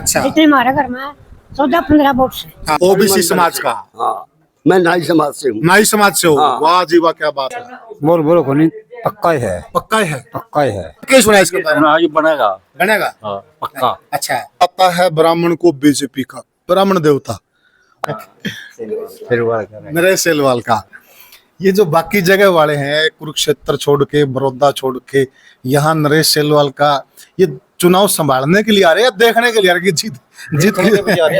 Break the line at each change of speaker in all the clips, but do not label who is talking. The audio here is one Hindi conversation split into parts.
अच्छा।
जितने हमारे घर में 14-15 वोट से।
ओबीसी समाज का,
हाँ, मैं नाई समाज से हूँ।
नाई समाज से हो।
हाँ।
वाह जी वाह, क्या बात है।
बोल बोलो कोनी पक्का ही है,
पक्का है,
पक्का ही है।
क्या सुना इसके बारे में?
आज बनेगा।
बनेगा।
हाँ, पक्का।
अच्छा, पता है ब्राह्मण को बीजेपी का, ब्राह्मण देवता नरेश सेलवाल का। ये जो बाकी जगह वाले हैं, कुरुक्षेत्र छोड़ के, बड़ौदा छोड़ के, यहाँ नरेश सेलवाल का ये चुनाव संभालने के लिए आ रहे हैं, देखने के लिए आ रहे हैं कि जीत।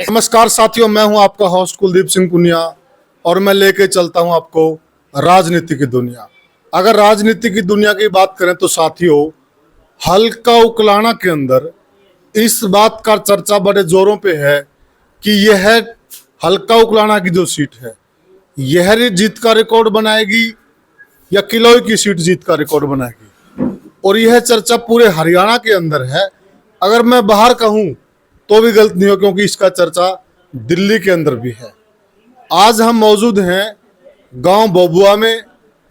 नमस्कार साथियों, मैं हूं आपका होस्ट कुलदीप सिंह पुनिया और मैं लेके चलता हूं आपको राजनीति की दुनिया। अगर राजनीति की दुनिया की बात करें तो साथियों, हल्का उकलाना के अंदर इस बात का चर्चा बड़े जोरों पे है कि यह हल्का उकलाना की जो सीट है, यह जीत का रिकॉर्ड बनाएगी या किलोई की सीट जीत का रिकॉर्ड बनाएगी। और यह चर्चा पूरे हरियाणा के अंदर है। अगर मैं बाहर कहूं तो भी गलत नहीं हो, क्योंकि इसका चर्चा दिल्ली के अंदर भी है। आज हम मौजूद हैं गांव बोबुआ में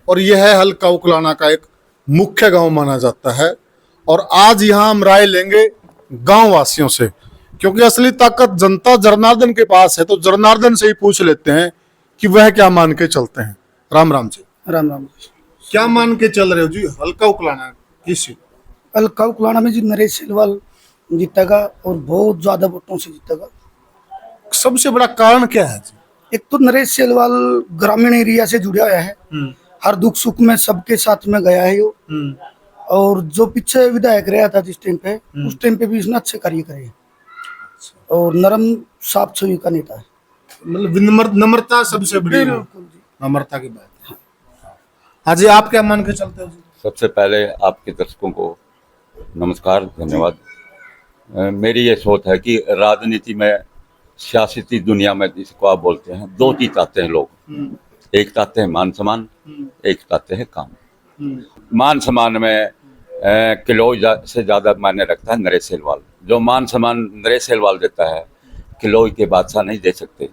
और यह हल्का उकलाना का एक मुख्य गांव माना जाता है। और आज यहां हम राय लेंगे गांव वासियों से, क्योंकि असली ताकत जनता जनार्दन के पास है। तो जनार्दन से ही पूछ लेते हैं कि वह क्या मान के चलते हैं। राम राम जी।
राम राम जी।
क्या मान के चल रहे हो जी? हल्का उकलाना किस सीट?
हल्का उकलाना में जी नरेश सेलवाल जीतेगा और बहुत ज्यादा वोटों से जीतेगा।
सबसे बड़ा कारण क्या है जी?
एक तो नरेश सेलवाल ग्रामीण एरिया से जुड़ा हुआ है, हर दुख सुख में सबके साथ में गया है वो। और जो पीछे विधायक रहा था जिस टाइम पे, उस टाइम पे भी इसने अच्छे कार्य करे और नरम साफ छवि का नेता है।
मतलब नम्रता सबसे बड़ी, नम्रता की बात। हाँ जी, आप क्या मान के चलते हो जी?
सबसे पहले आपके दर्शकों को नमस्कार, धन्यवाद। मेरी ये सोच है कि राजनीति में, सियासती दुनिया में जिसको आप बोलते हैं, दो चीज चाहते हैं लोग। एक चाहते हैं मान सम्मान, एक चाहते हैं काम। मान सम्मान में किलोई से ज्यादा मायने रखता है नरेश सेलवाल। जो मान सम्मान नरेश सेलवाल देता है, किलोई के बादशाह नहीं दे सकते।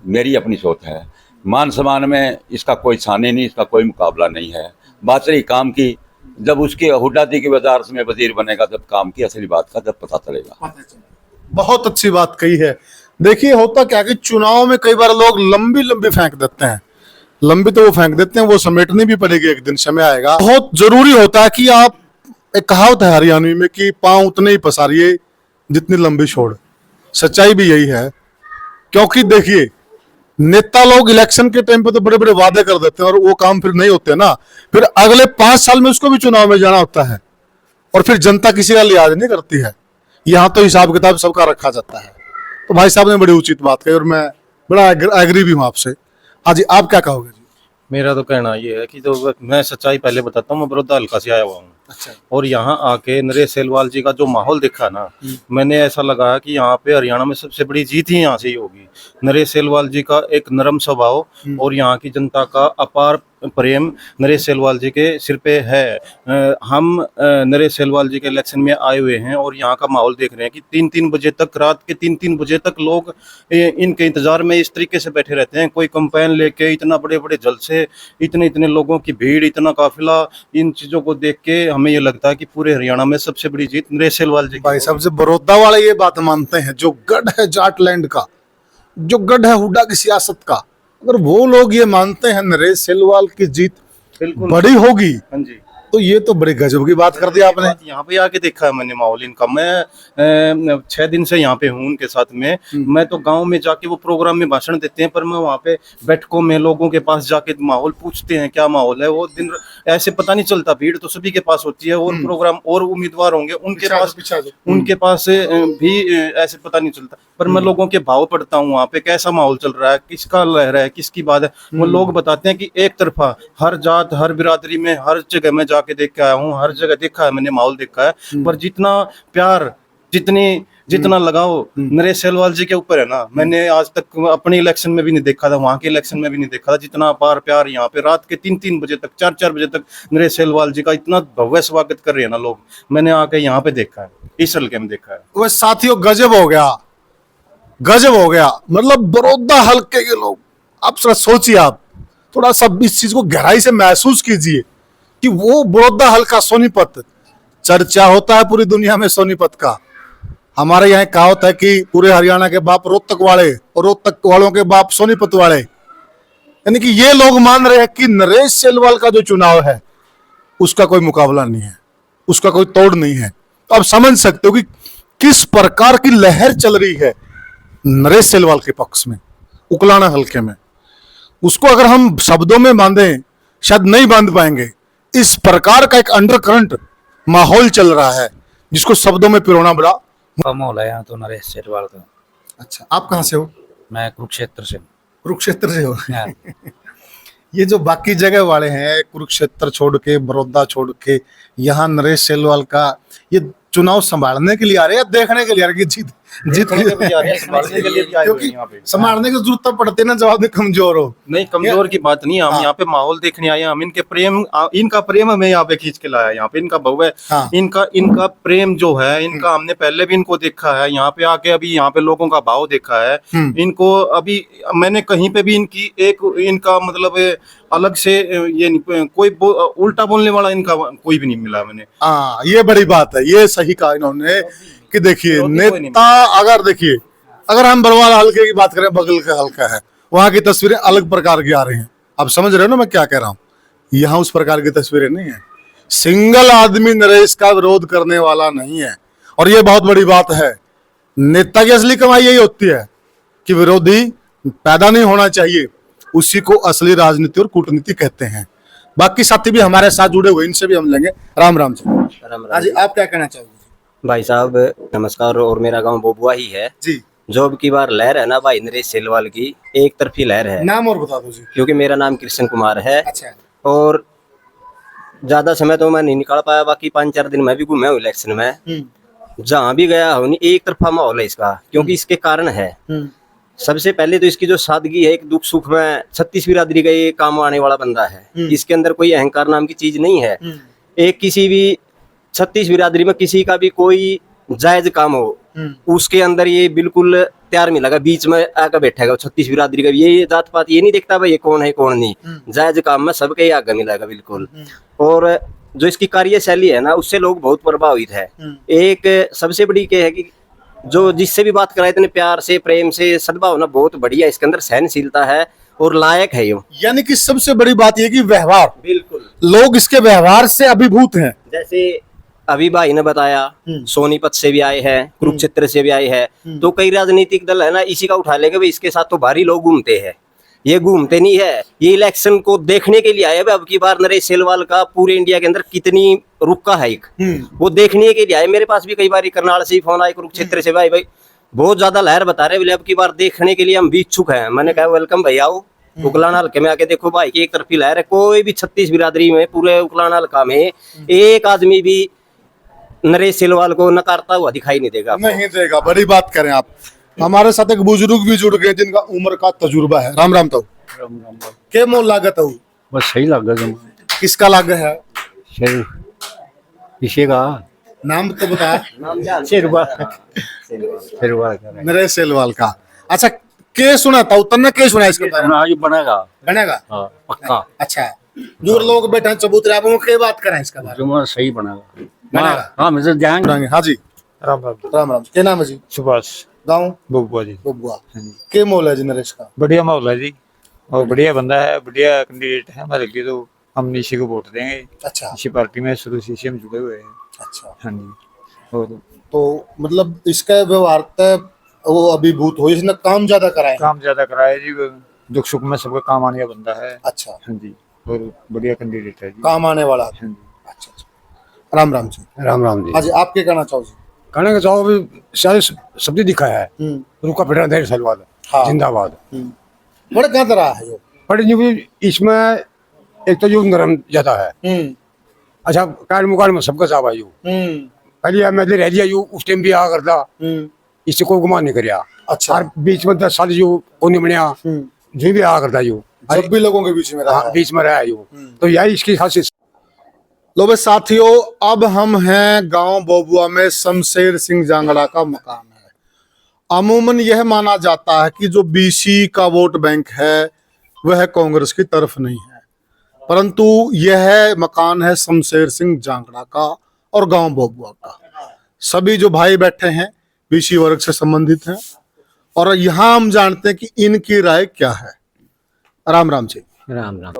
मेरी अपनी सोच है। मान सम्मान में इसका कोई सानी नहीं, इसका कोई मुकाबला नहीं है। बात रही काम की, जब उसके हुड्डा जी के बाजार में वजीर बनेगा, जब काम की असली बात का जब पता चलेगा।
बहुत अच्छी बात कही है। देखिए, होता क्या कि चुनाव में कई बार लोग लंबी लंबी फेंक देते हैं। लंबी तो वो फेंक देते हैं, वो समेटनी भी पड़ेगी, एक दिन समय आएगा। बहुत जरूरी होता है कि आप, एक कहावत है हरियाणवी में कि पांव उतने ही पसारिए जितनी लंबी छोड़। सच्चाई भी यही है, क्योंकि देखिए, नेता लोग इलेक्शन के टाइम पे तो बड़े बड़े वादे कर देते हैं और वो काम फिर नहीं होते ना। फिर अगले 5 साल में उसको भी चुनाव में जाना होता है और फिर जनता किसी का लिहाज नहीं करती है। यहाँ तो हिसाब किताब सबका रखा जाता है। तो भाई साहब ने बड़ी उचित बात कही और मैं बड़ा एग्री भी हूँ आपसे। हाँ जी, आप क्या कहोगे जी?
मेरा तो कहना ये है कि तो मैं सच्चाई पहले बताता हूँ। मैं बड़ौदा हल्का से आया हुआ हूँ।
अच्छा।
और यहाँ आके नरेश सेलवाल जी का जो माहौल देखा ना, मैंने ऐसा लगा कि यहाँ पे हरियाणा में सबसे बड़ी जीत ही यहाँ से ही होगी। नरेश सेलवाल जी का एक नरम स्वभाव और यहाँ की जनता का अपार प्रेम नरेश सेलवाल जी के सिर पे है। हम नरेश सेलवाल जी के इलेक्शन में आए हुए हैं और यहाँ का माहौल देख रहे हैं कि 3-3 बजे तक, रात के 3-3 बजे तक लोग इनके इंतजार में इस तरीके से बैठे रहते हैं। कोई कंपेन लेके, इतना बड़े बड़े जलसे, इतने इतने लोगों की भीड़, इतना काफिला, इन चीजों को देख के हमें ये लगता है कि पूरे हरियाणा में सबसे बड़ी जीत नरेश सेलवाल जी।
भाई साहब से बड़ौदा वाले ये बात मानते हैं, जो गढ़ है जाटलैंड का, जो गढ़ है हुड्डा की सियासत का, अगर वो लोग ये मानते हैं नरेश सेलवाल की जीत
बिल्कुल
बड़ी होगी,
हाँ जी,
तो ये तो बड़े गजब की बात कर दी आपने।
यहाँ पे आके देखा है मैंने माहौल इनका। मैं 6 दिन से यहाँ पे हूँ उनके साथ में। मैं तो गांव में जाके, वो प्रोग्राम में भाषण देते हैं, पर मैं वहाँ पे बैठकों में लोगों के पास जाके माहौल पूछते हैं क्या माहौल है। वो दिन ऐसे पता नहीं चलता, भीड़ तो सभी के पास होती है और प्रोग्राम और उम्मीदवार होंगे उनके पास भी ऐसे पता नहीं चलता। पर मैं लोगों के भाव पढ़ता हूँ वहाँ पे, कैसा माहौल चल रहा है, किसका लहरा है, किसकी बात है। वो लोग बताते हैं कि एक तरफा हर जात, हर बिरादरी में, हर जगह में जाके देख के आया हूँ, हर जगह देखा है मैंने, माहौल देखा है। पर जितना प्यार, जितना लगाओ नरेश सेलवाल जी के ऊपर है ना, मैंने आज तक अपने इलेक्शन में भी नहीं देखा था, वहाँ के इलेक्शन में भी नहीं देखा था। जितना अपार प्यार यहाँ पे रात के 3-3 बजे तक, 4-4 बजे तक नरेश सेलवाल जी का इतना भव्य स्वागत कर रहे हैं ना लोग, मैंने आके यहाँ पे देखा है, इस हल्के में देखा है।
वह साथियों, गजब हो गया, गजब हो गया। मतलब बड़ौदा हल्के के लोग, आप थोड़ा सोचिए, आप थोड़ा सा इस चीज को गहराई से महसूस कीजिए कि वो बड़ौदा हल्का सोनीपत, चर्चा होता है पूरी दुनिया में सोनीपत का। हमारे यहाँ कहावत है कि पूरे हरियाणा के बाप रोहतक वाले और रोहतक वालों के बाप सोनीपत वाले, यानी कि ये लोग मान रहे हैं कि नरेश सेलवाल का जो चुनाव है उसका कोई मुकाबला नहीं है, उसका कोई तोड़ नहीं है। तो आप समझ सकते हो कि किस प्रकार की लहर चल रही है नरेश सेलवाल के पक्ष में, उकलाना हल्के में। उसको अगर हम शब्दों में बांधे शायद नहीं बांध पाएंगे। इस प्रकार का एक अंडर करंट माहौल चल रहा है जिसको शब्दों में पिरोना बड़ा।
का माहौल है यहाँ तो नरेश सेठवाल का।
अच्छा, आप कहाँ से हो?
मैं कुरुक्षेत्र से हूँ।
कुरुक्षेत्र से हो?
हाँ।
ये जो बाकी जगह वाले हैं, कुरुक्षेत्र छोड़ के, बड़ौदा छोड़ के, यहाँ नरेश सेलवाल का ये चुनाव संभालने के लिए आ रहे हैं, देखने के लिए आ रहे हैं कि जीत
संभालने के लिए भी आए हुए हैं यहाँ पे।
संभालने की जरूरत तब पड़ती है ना जब आदमी कमजोर हो।
नहीं, कमजोर की बात नहीं है, हम
हाँ।
यहाँ पे माहौल देखने आए हैं। हम इनके प्रेम, इनका प्रेम हमें यहाँ पे खींच के लाया है। यहाँ पे इनका भव्य
हाँ।
इनका प्रेम जो है इनका, हमने पहले भी इनको देखा है यहाँ पे आके, अभी यहाँ पे लोगों का भाव देखा है इनको। अभी मैंने कहीं पे भी इनका मतलब अलग से ये कोई उल्टा बोलने वाला इनका कोई भी नहीं मिला मैंने।
हाँ, ये बड़ी बात है, ये सही कहा इन्होंने कि देखिए नेता, अगर हम बरवाला हल्के की बात करें, बगल का हल्का है, वहां की तस्वीरें अलग प्रकार की आ रही हैं। आप समझ रहे हो ना मैं क्या कह रहा हूँ? यहाँ उस प्रकार की तस्वीरें नहीं है। सिंगल आदमी नरेश का विरोध करने वाला नहीं है, और ये बहुत बड़ी बात है। नेता की असली कमाई यही होती है कि विरोधी पैदा नहीं होना चाहिए, उसी को असली राजनीति और कूटनीति कहते हैं। बाकी साथी भी हमारे साथ जुड़े हुए, इनसे भी हम लेंगे। राम राम जी।
राम राम
जी, आप क्या कहना चाहोगे?
भाई साहब नमस्कार। और मेरा गांव बोबुआ ही है
जी।
जो अब की बार लहर है ना भाई नरेश सेलवाल की, एक तरफी लहर है।
नाम और बता दो जी।
क्योंकि मेरा नाम कृष्ण कुमार है।
अच्छा।
और ज्यादा समय तो मैं नहीं निकाल पाया, बाकी 5-4 दिन मैं भी घूमे हूँ इलेक्शन में। जहाँ भी गया हूँ एक तरफा माहौल है इसका, क्योंकि इसके कारण है। सबसे पहले तो इसकी जो सादगी है, एक दुख सुख में 36 बिरादरी का ये काम आने वाला बंदा है। इसके अंदर कोई अहंकार नाम की चीज नहीं है। एक किसी भी 36 बिरादरी में किसी का भी कोई जायज काम हो, उसके अंदर ये बिल्कुल तैयार मिलेगा, बीच में आकर बैठेगा। 36 बिरादरी का ये जात पात ये नहीं देखता भाई ये कौन है कौन नहीं, जायज काम में सबके ही आगे मिलेगा बिल्कुल। और जो इसकी कार्यशैली है ना, उससे लोग बहुत प्रभावित है। एक सबसे बड़ी क्या है कि जो जिससे भी बात कराए इतने प्यार से, प्रेम से, सद्भावना बहुत बढ़िया इसके अंदर, सहनशीलता है और लायक है यो।
यानी कि सबसे बड़ी बात यह कि व्यवहार,
बिल्कुल
लोग इसके व्यवहार से अभिभूत हैं।
जैसे अभी भाई ने बताया सोनीपत से भी आए हैं, कुरुक्षेत्र से भी आए हैं, तो कई राजनीतिक दल है ना इसी का उठा लेंगे भाई इसके साथ तो भारी लोग घूमते हैं। ये घूमते नहीं है, ये इलेक्शन को देखने के लिए आए। अब की बार नरेश सेलवाल का पूरे इंडिया के अंदर कितनी रुका है एक, वो देखने के लिए आए। मेरे पास भी कई बार करनाल से फोन आए, कुरुक्षेत्र से, भाई बहुत ज्यादा लहर बता रहे बोले अब की बार देखने के लिए हम भी इच्छुक हैं। मैंने कहा वेलकम भाई, आओ उकलाना हल्के में आके देखो भाई की एक तरफी लहर है। कोई भी 36 बिरादरी में पूरे उकलाना हल्का में एक आदमी भी नरेश सेलवाल को नकारता हुआ दिखाई नहीं देगा।
नहीं देगा, बड़ी बात करें आप। हमारे साथ एक बुजुर्ग भी जुड़ गए जिनका उम्र का तजुर्बा है। राम राम तो के मोल लागत हो?
बस सही लग गया।
किसका लाग है?
इसी का
नाम तो बता। नरेश सेलवाल का। अच्छा, के सुना था उतना, के सुना इसके बारे में?
बनेगा
बनेगा
पक्का।
अच्छा, जो लोग बैठे चबूतरे, आप उनके बात करें इसका बारे में?
सही बनेगा।
बनेगा।
हाँ मुझे ध्यान।
हाँ जी।
राम राम।
राम राम। क्या नाम है जी?
सुभाष।
गाँव
बबुआ जी।
बबुआ। के मोल है जी नरेश का?
बढ़िया माहौल है जी, और बढ़िया बंदा है, बढ़िया कैंडिडेट है हमारे लिए, तो हम इसी को वोट देंगे।
अच्छा।
इसी पार्टी में शुरू से हम जुड़े हुए हैं।
अच्छा।
हाँ जी। और
तो मतलब इसका व्यवहार तय वो अभिभूत हो, इसने काम ज्यादा कराए।
काम ज्यादा कराया जी, वो दुख सुख में सबका काम आने का बंदा है।
अच्छा।
हाँ जी, और बढ़िया कैंडिडेट है जी।
काम आने वाला।
हाँ जी।
अच्छा अच्छा। राम राम जी।
राम राम जी।
हाँ जी, आप क्या कहना चाहो जी?
कहने का चाहो भी सारे सब्जी दिखाया है। रुका फिटा देर सलवाल
हाँ।
जिंदाबाद।
बड़े क्या तरह है यो?
बड़े जो भी इसमें एक तो जो नरम ज्यादा है। अच्छा, काल मुकाल में सबका चावा यू पहले मैं रह दिया यू उस टाइम भी आ करता, इससे कोई गुमान नहीं करिया।
अच्छा।
और बीच में 10 साल यू को नहीं बनया, जो भी आ करता यू
जब भी लोगों के बीच में रहा है।
बीच में रहा यू, तो यही इसकी खासियत।
लो बे साथियों, अब हम हैं गांव बोबुआ में शमशेर सिंह जांगड़ा का मकान है। अमूमन यह माना जाता है कि जो बीसी का वोट बैंक है वह कांग्रेस की तरफ नहीं है, परंतु यह मकान है शमशेर सिंह जांगड़ा का और गांव बोबुआ का। सभी जो भाई बैठे हैं बीसी वर्ग से संबंधित हैं और यहाँ हम जानते हैं कि इनकी राय क्या है। राम राम जी।
राम राम।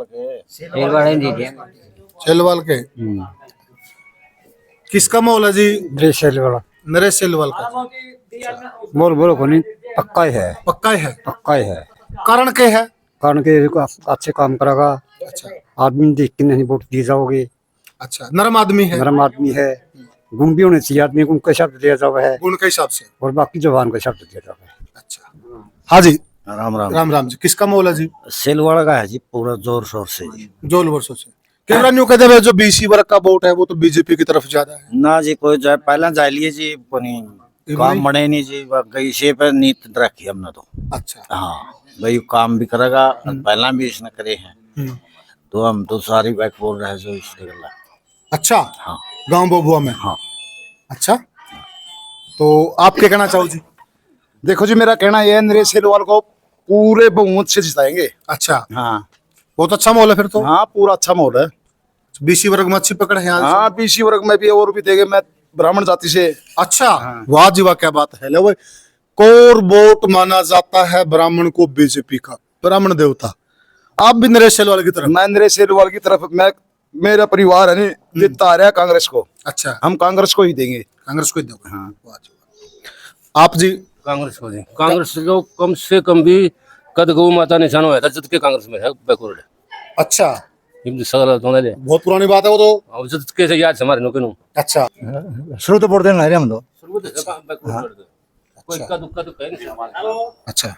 सेलवाल के किसका माहौल है जी? नरेश सेलवाल का।
बोल बोलो कोनी पक्का ही है,
पक्का है?
पक्का ही है।
कारण क्या है?
कारण के अच्छे काम करेगा,
अच्छा
आदमी देख के नहीं वोट दिए जाओगे।
अच्छा, नरम आदमी है,
नरम आदमी है, गुण भी होने चाहिए आदमी को, उनका शब्द दिया जावा है
गुण के हिसाब से,
और बाकी जवान का शब्द दिया जावा है।
अच्छा हाँ जी।
राम राम।
राम राम जी। किसका माहौल है जी?
सेलवाड़ा का है जी, पूरा जोर शोर से जी।
जोल वर्षों से कैमरा न्यू कहते हैं जो बीसी वर्ग का वोट है वो तो बीजेपी की तरफ ज्यादा है
ना जी, कोई जाए पहला जाए लिए जी, कोनी काम बने नहीं जी, गई से पे नीत रखी हमने तो।
अच्छा
हाँ भाई, काम भी करेगा, पहला भी इसने करे हैं, तो हम तो सारी बैक बोल रहे हैं जो इससे गला।
अच्छा
हाँ
गांव बबुआ में।
हाँ।
अच्छा तो आप क्या कहना चाहो जी?
देखो जी, मेरा कहना यह है, नरेश सेलवाल को पूरे बहुमत से जिताएंगे।
अच्छा
हाँ
बहुत अच्छा माहौल है फिर तो।
हाँ, पूरा अच्छा माहौल है।
बीसी वर्ग में अच्छी पकड़ है यहाँ से।
हाँ, बीसी वर्ग में भी और भी देंगे, मैं ब्राह्मण जाति से।
अच्छा वाह जी वाह, क्या बात है। लो भाई, कोर वोट माना जाता है ब्राह्मण को बीजेपी का, ब्राह्मण देवता। आप भी नरेश सेलवाल की तरफ?
मैं नरेश सेलवाल की तरफ, मैं मेरा परिवार है नहीं देता आ रहा है कांग्रेस को।
अच्छा,
हम कांग्रेस को ही देंगे।
कांग्रेस को ही दोगे? हाँ वाह जी वाह। आप जी?
कांग्रेस को जी। कांग्रेस को कम से कम भी कद गौ माता निशान हुआ था जब के कांग्रेस में है बैकवर्ड।
अच्छा
सगल दोनों ले
बहुत पुरानी बात है वो तो।
अब जब के से याद से हमारे नो केनु।
अच्छा
शुरू तो वोट देना है हम तो।
कोई का दुक्का तो कहीं नहीं।
अच्छा,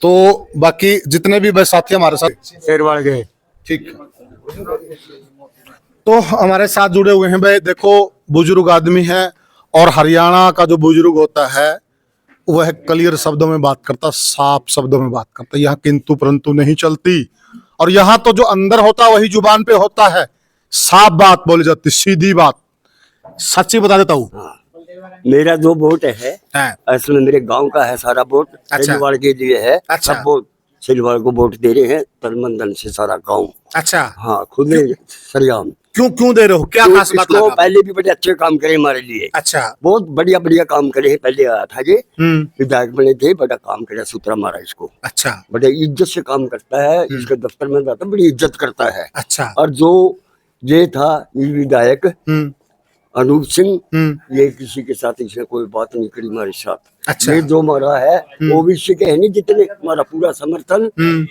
तो बाकी जितने भी बस साथी हमारे साथ
सेलवाल के
ठीक तो हमारे साथ जुड़े हुए हैं भाई। देखो बुजुर्ग आदमी है और हरियाणा का जो बुजुर्ग होता है वह क्लियर शब्दों में बात करता, साफ शब्दों में बात करता, यहाँ किंतु परंतु नहीं चलती। और यहाँ तो जो अंदर होता वही जुबान पे होता है, साफ बात बोली जाती, सीधी बात। सच्ची बता देता हूँ।
मेरा जो वोट है असल में मेरे गांव का है सारा वोट।
अच्छा।
सेलवाड़ के लिए है।
अच्छा।
सब वोट सेलवाड़ को वोट दे रहे हैं, तन मन धन से सारा गांव।
अच्छा
हाँ, खुद सरियाम।
क्यों दे रहे हो? क्या खास बात
इसको
लगा?
पहले भी बड़े अच्छे काम करे हमारे लिए।
अच्छा
बहुत बढ़िया बढ़िया काम करे हैं। पहले आया था ये विधायक बने थे, बड़ा काम करे, सूत्रा मारा इसको।
अच्छा
बड़े इज्जत से काम करता है, इसके दफ्तर में जाता बड़ी इज्जत करता है।
अच्छा
और जो ये था ये विधायक अनूप सिंह, ये किसी के साथ इसने कोई बात नहीं करी हमारे साथ।
अच्छा।
ये जो हमारा है ओबीसी के है नहीं जितने, हमारा पूरा समर्थन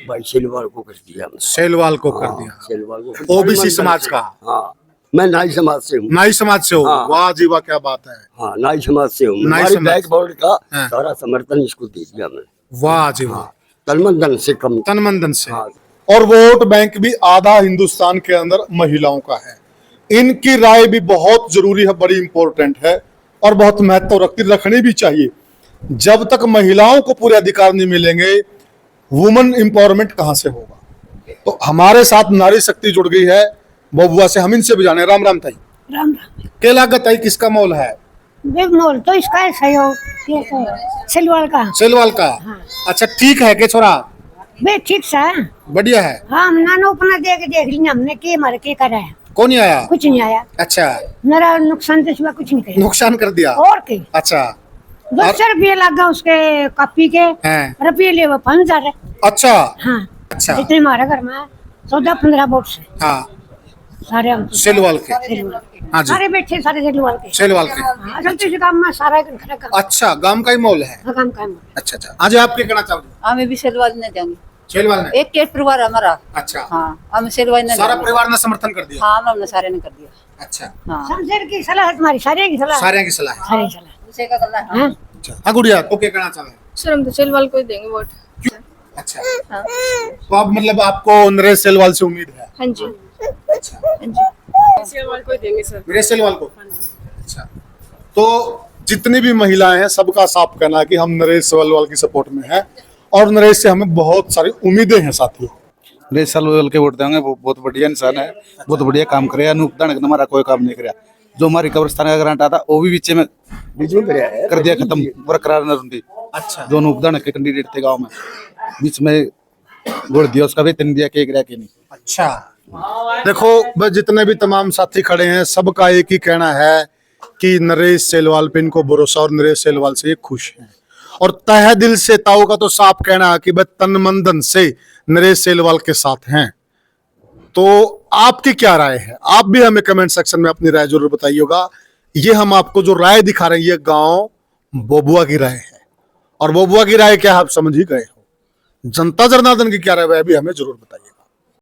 भाई सेलवाल को कर दिया हमने।
सेलवाल को कर
हाँ,
दिया।
सेलवाल को।
ओबीसी समाज का?
हाँ, मैं नाई समाज से हूँ।
नाई समाज से हो?
हाँ।
वाह जी वाह, क्या बात है।
हाँ, नाई समाज से हूँ।
नाई
हमारी
समाज।
बैक बोर्ड का
हाँ।
सारा समर्थन इसको दे दिया मैंने।
वाह जी वाह,
तन धन से कम।
तन मन धन से।
हाँ।
और वोट बैंक भी आधा हिंदुस्तान के अंदर महिलाओं का है। इनकी राय भी बहुत जरूरी है, बड़ी इंपॉर्टेंट है और बहुत महत्व रखनी भी चाहिए। जब तक महिलाओं को पूरे अधिकार नहीं मिलेंगे, वुमेन एम्पावरमेंट कहां से होगा? तो हमारे साथ नारी शक्ति जुड़ गई है बबुआ से, हम इनसे भी जाने। राम राम ताई।
राम राम।
क्या लागत ताई, किसका मोल है?
वे मोल तो इसका है सहयोग, ये तो सेलवाल का।
सेलवाल का?
हाँ।
अच्छा ठीक है के छोरा?
वे ठीक सा है।
बढ़िया है।
हाँ, हम नानो अपना देख लिया हमने के मारे के करा है।
कौन नहीं आया?
कुछ नहीं आया।
अच्छा,
मेरा नुकसान तो सिवा कुछ नहीं किया।
नुकसान कर दिया?
और के
अच्छा
200 रुपये लगा उसके कॉपी के।
हैं।
रुपये ले वो 5,000 है।
अच्छा
हाँ
अच्छा
इतने हमारे घर में 14-15 वोट से
हाँ
सारे हम
सेलवाल के?
सेलवाल के।
हाँ जी।
सारे बैठे सारे सेलवाल के।
सेलवाल के?
हाँ, असल तो इस काम में सारा खड़ा काम।
अच्छा, गांव का ही मोल है।
हाँ, काम काम।
अच्छा अच्छा, आज आप क्या कहना चाहोगे?
हमें भी सेलवाल ने देंगे।
सेलवाल ने?
एक के परिवार हमारा।
अच्छा
हाँ, हम सेलवाल ने
सारा
देंगे।
परिवार ने समर्थन कर दिया?
हाँ, हमने सारे ने कर दिया।
अच्छा,
हाँ,
शमशेर की सलाह है तुम्हारी, सारे की सलाह है।
सारे की सलाह है।
सारे की सलाह।
उसे का करना है।
हाँ।
अच्छा हाँ गुड़िया, को क्या कहना चाहोगे?
सर हम तो सेलवाल को ही देंगे वोट।
अच्छा तो अब मतलब आपको नरेश सेलवाल से उम्मीद है?
हाँ जी।
अच्छा,
हाँ जी, सेलवाल को ही देंगे सर।
नरेश सेलवाल को? अच्छा, तो जितनी भी महिलाएं हैं सबका साफ कहना है कि हम नरेश सेलवाल की सपोर्ट में हैं और नरेश से हमें बहुत सारी उम्मीदें हैं साथियों।
नरेश सेलवाल के वोट देंगे, वो बहुत बढ़िया इंसान है, बहुत बढ़िया काम करे। अनूप दानक ने हमारा कोई काम नहीं कराया। जो हमारी कब्रिस्तान का ग्रांट आता वो भी बीच में कर दिया खत्म, बरकरार न रही।
अच्छा,
जो अनूप दानक के कैंडिडेट थे गाँव में, बीच में गोड़ दिया, उसका वेतन दिया के के नहीं।
अच्छा देखो भाई, जितने भी तमाम साथी खड़े हैं सबका एक ही कहना है कि नरेश सेलवाल पे इनको भरोसा और नरेश सेलवाल से ये खुश हैं और तहे दिल से ताऊ का तो साफ कहना है कि वह तन मन धन से नरेश सेलवाल के साथ हैं। तो आपकी क्या राय है? आप भी हमें कमेंट सेक्शन में अपनी राय जरूर बताइएगा। ये हम आपको जो राय दिखा रहे हैं ये गांव बोबुआ की राय है और बोबुआ की राय क्या आप समझ ही गए हो। जनता जनार्दन की क्या राय है भी हमें जरूर बताइए।